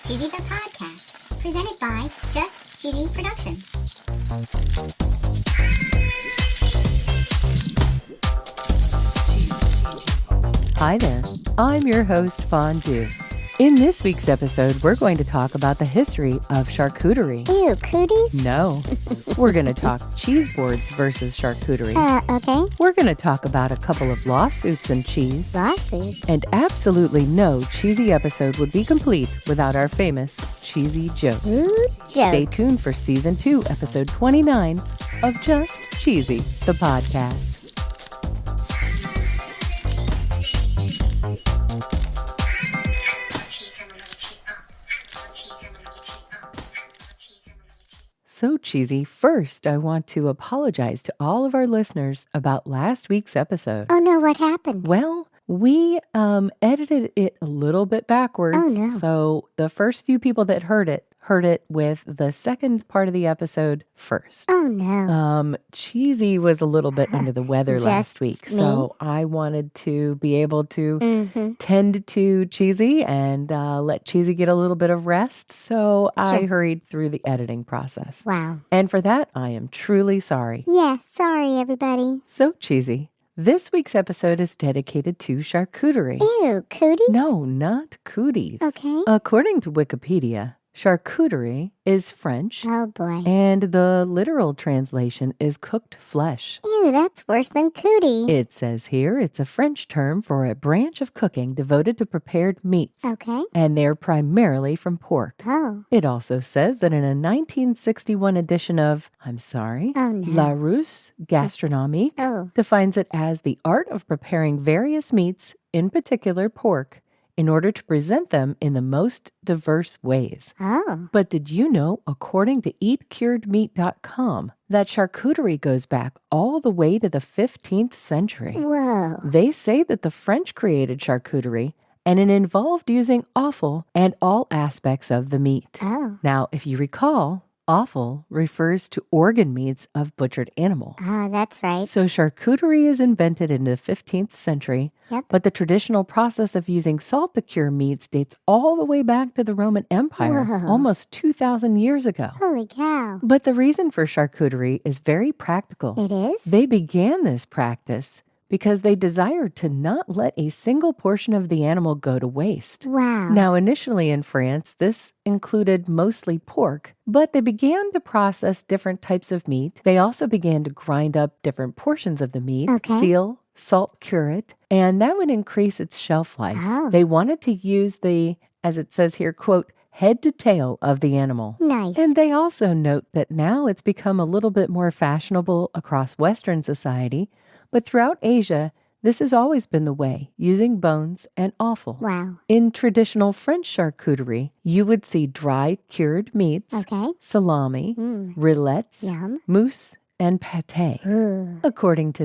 Cheesy the Podcast, presented by Just Cheesy Productions. Hi there, I'm your host, Fondue. In this week's episode, we're going to talk about the history of charcuterie. Ew, cooties? No, we're going to talk cheese boards versus charcuterie. Okay. We're going to talk about a couple of lawsuits in cheese. Lawsuits? And absolutely no cheesy episode would be complete without our famous cheesy joke. Ooh, joke. Stay tuned for Season 2, Episode 29 of Just Cheesy, the podcast. So cheesy. First, I want to apologize to all of our listeners about last week's episode. Oh no, what happened? Well, we edited it a little bit backwards. Oh, no. So the first few people that heard it with the second part of the episode first. Oh no. Cheesy was a little bit under the weather Just last week. me? So I wanted to be able to tend to Cheesy and let Cheesy get a little bit of rest. So I hurried through the editing process. Wow. And for that, I am truly sorry. Yeah, sorry everybody. So Cheesy, this week's episode is dedicated to charcuterie. Ew, cooties? No, not cooties. Okay. According to Wikipedia, charcuterie is French, Oh boy. and the literal translation is cooked flesh. Ew, that's worse than cootie. It says here it's a French term for a branch of cooking devoted to prepared meats, Okay. and they're primarily from pork. Oh. It also says that in a 1961 edition of, Oh no. Larousse Gastronomique, Oh. defines it as the art of preparing various meats, in particular pork, in order to present them in the most diverse ways. Oh. But did you know, according to eatcuredmeat.com, that charcuterie goes back all the way to the 15th century? Whoa. They say that the French created charcuterie, and it involved using offal and all aspects of the meat. Oh. Now, if you recall, offal refers to organ meats of butchered animals. Oh, that's right. So charcuterie is invented in the 15th century, Yep. but the traditional process of using salt to cure meats dates all the way back to the Roman Empire, Whoa. almost 2,000 years ago. Holy cow. But the reason for charcuterie is very practical. It is? They began this practice because they desired to not let a single portion of the animal go to waste. Wow. Now, initially in France, this included mostly pork, but they began to process different types of meat. They also began to grind up different portions of the meat, Okay. seal, salt, cure it, and that would increase its shelf life. Oh. They wanted to use the, as it says here, quote, head to tail of the animal. Nice. And they also note that now it's become a little bit more fashionable across Western society, but throughout Asia, this has always been the way, using bones and offal. Wow. In traditional French charcuterie, you would see dry cured meats, Okay. salami, rillettes, Yum. mousse, and pâté. Ooh. According to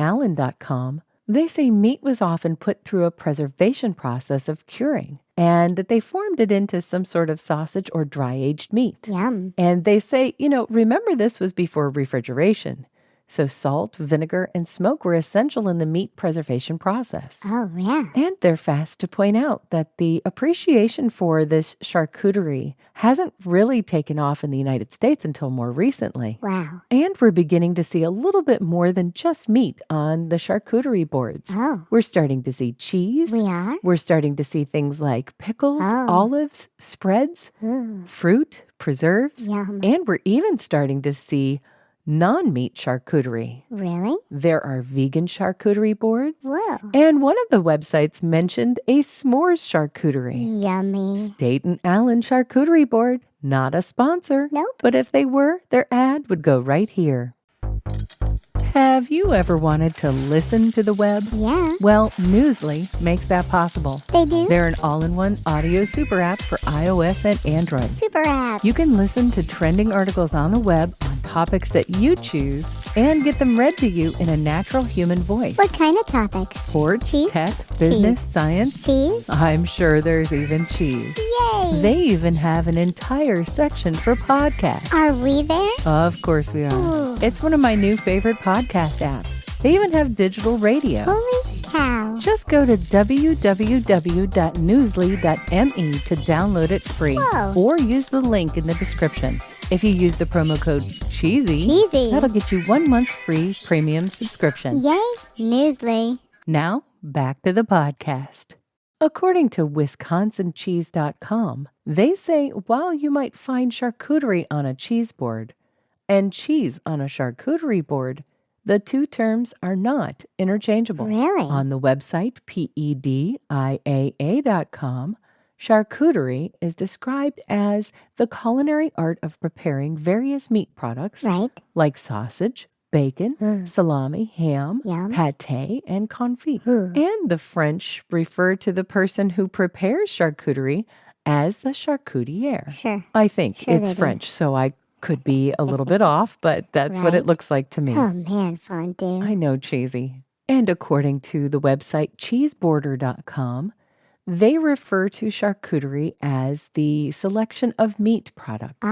stateandallen.com, they say meat was often put through a preservation process of curing, and that they formed it into some sort of sausage or dry-aged meat. Yum. And they say, remember this was before refrigeration. So salt, vinegar, and smoke were essential in the meat preservation process. Oh, yeah. And they're fast to point out that the appreciation for this charcuterie hasn't really taken off in the United States until more recently. Wow. And we're beginning to see a little bit more than just meat on the charcuterie boards. Oh. We're starting to see cheese. We are? We're starting to see things like pickles, Oh. olives, spreads, Ooh. fruit, preserves, Yum. and we're even starting to see non-meat charcuterie. Really? There are vegan charcuterie boards, Whoa. and one of the websites mentioned a s'mores charcuterie. Yummy. State and Allen charcuterie board, not a sponsor. Nope. But if they were, their ad would go right here. Have you ever wanted to listen to the web? Yeah. Well, Newsly makes that possible. They do? They're an all-in-one audio super app for iOS and Android. Super app. You can listen to trending articles on the web on topics that you choose and get them read to you in a natural human voice. What kind of topics? Sports, Cheese? tech, business, science. Cheese? I'm sure there's even cheese. Yay. They even have an entire section for podcasts. Are we there? Of course we are. Ooh. It's one of my new favorite podcast apps. They even have digital radio. Holy cow. Just go to www.newsly.me to download it free. Whoa. Or use the link in the description. If you use the promo code CHEESY, that'll get you 1 month free premium subscription. Yay, Newsly. Now, back to the podcast. According to WisconsinCheese.com, they say while you might find charcuterie on a cheese board and cheese on a charcuterie board, the two terms are not interchangeable. Really? On the website PEDIAA.com, charcuterie is described as the culinary art of preparing various meat products like sausage, bacon, salami, ham, pâté, and confit. And the French refer to the person who prepares charcuterie as the charcutier. Sure. I think it's French, so I could be a little bit off, but that's what it looks like to me. Oh, man, Fondue. I know, cheesy. And according to the website cheeseborder.com, they refer to charcuterie as the selection of meat products,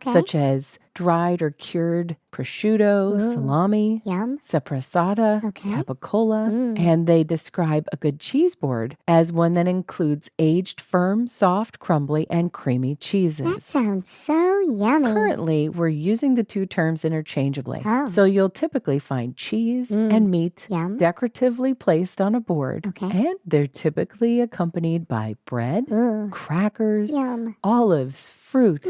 such as dried or cured prosciutto, salami, sopressata, capicola, and they describe a good cheese board as one that includes aged, firm, soft, crumbly, and creamy cheeses. That sounds so yummy. Currently, we're using the two terms interchangeably, so you'll typically find cheese and meat decoratively placed on a board, and they're typically accompanied by bread, crackers, olives, fruit,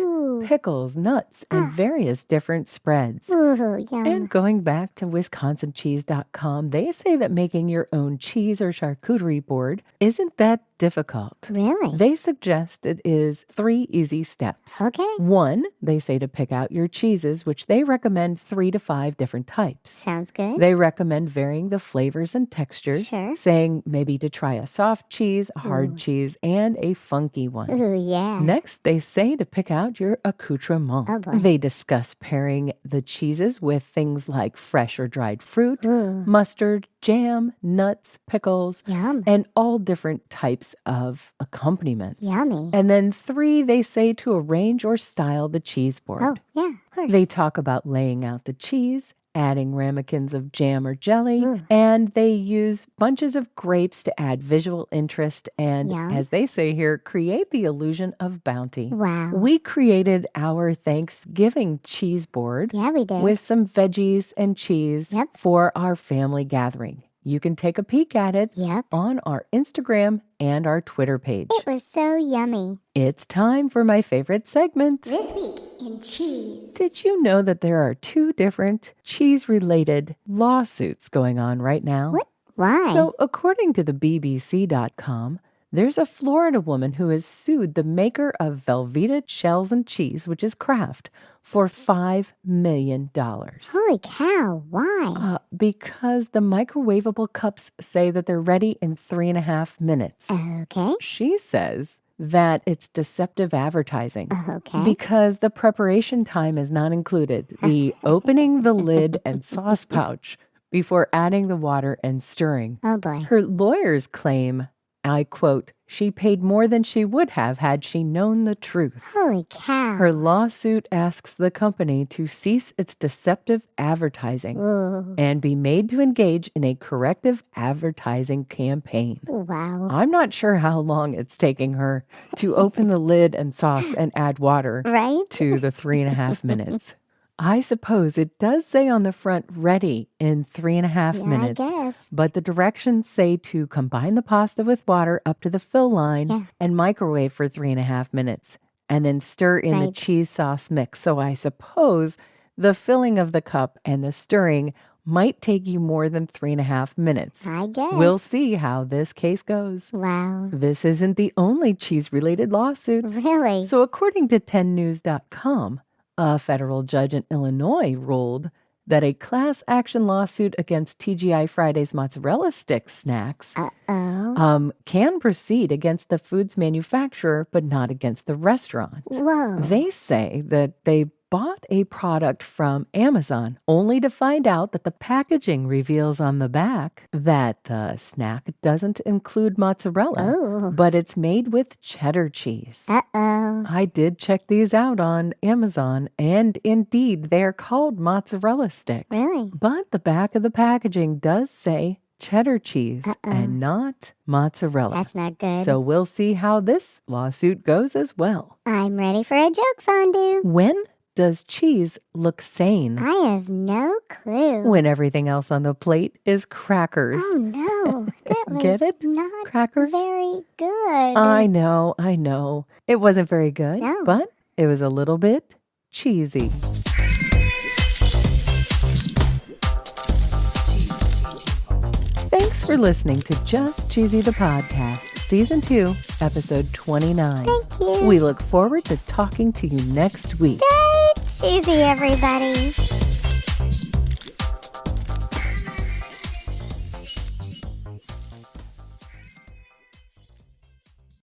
pickles, nuts, and various different spreads. And going back to WisconsinCheese.com, they say that making your own cheese or charcuterie board isn't that difficult. Really? They suggest it is 3 easy steps. 1, they say to pick out your cheeses, which they recommend 3 to 5 different types. Sounds good. They recommend varying the flavors and textures, saying maybe to try a soft cheese, a hard cheese, and a funky one. Next, they say to pick out your accoutrement. They discuss pairing the cheeses with things like fresh or dried fruit, mustard, jam, nuts, pickles, and all different types of accompaniments. Yummy. And then 3, they say to arrange or style the cheese board. Oh, yeah, of course. They talk about laying out the cheese, adding ramekins of jam or jelly, and they use bunches of grapes to add visual interest and, as they say here, create the illusion of bounty. Wow. We created our Thanksgiving cheese board we did. with some veggies and cheese for our family gathering. You can take a peek at it on our Instagram and our Twitter page. It was so yummy. It's time for my favorite segment. This week in cheese. Did you know that there are 2 different cheese-related lawsuits going on right now? What? Why? So, according to the BBC.com, there's a Florida woman who has sued the maker of Velveeta shells and cheese, which is Kraft, for $5 million. Holy cow, why? Because the microwavable cups say that they're ready in 3.5 minutes. Okay. She says that it's deceptive advertising. Okay. Because the preparation time is not included. The opening the lid and sauce pouch before adding the water and stirring. Oh boy. Her lawyers claim, I quote, she paid more than she would have had she known the truth. Holy cow. Her lawsuit asks the company to cease its deceptive advertising and be made to engage in a corrective advertising campaign. Wow. I'm not sure how long it's taking her to open the lid and sauce and add water to the 3.5 minutes. I suppose it does say on the front, ready in 3.5 minutes. I guess. But the directions say to combine the pasta with water up to the fill line and microwave for 3.5 minutes. And then stir in the cheese sauce mix. So I suppose the filling of the cup and the stirring might take you more than 3.5 minutes. I guess. We'll see how this case goes. Wow. This isn't the only cheese-related lawsuit. Really? So according to 10news.com, a federal judge in Illinois ruled that a class action lawsuit against TGI Fridays mozzarella stick snacks can proceed against the food's manufacturer, but not against the restaurant. Whoa. They say that they bought a product from Amazon only to find out that the packaging reveals on the back that the snack doesn't include mozzarella, but it's made with cheddar cheese. I did check these out on Amazon, and indeed, they're called mozzarella sticks. Really? But the back of the packaging does say cheddar cheese and not mozzarella. That's not good. So we'll see how this lawsuit goes as well. I'm ready for a joke, Fondue. When does cheese look sane? I have no clue. When everything else on the plate is crackers. Oh, no. That was Get it? not Crackers? very good. I know. It wasn't very good, No. but it was a little bit cheesy. Thanks for listening to Just Cheesy the Podcast, Season 2, Episode 29. Thank you. We look forward to talking to you next week. Stay cheesy, everybody.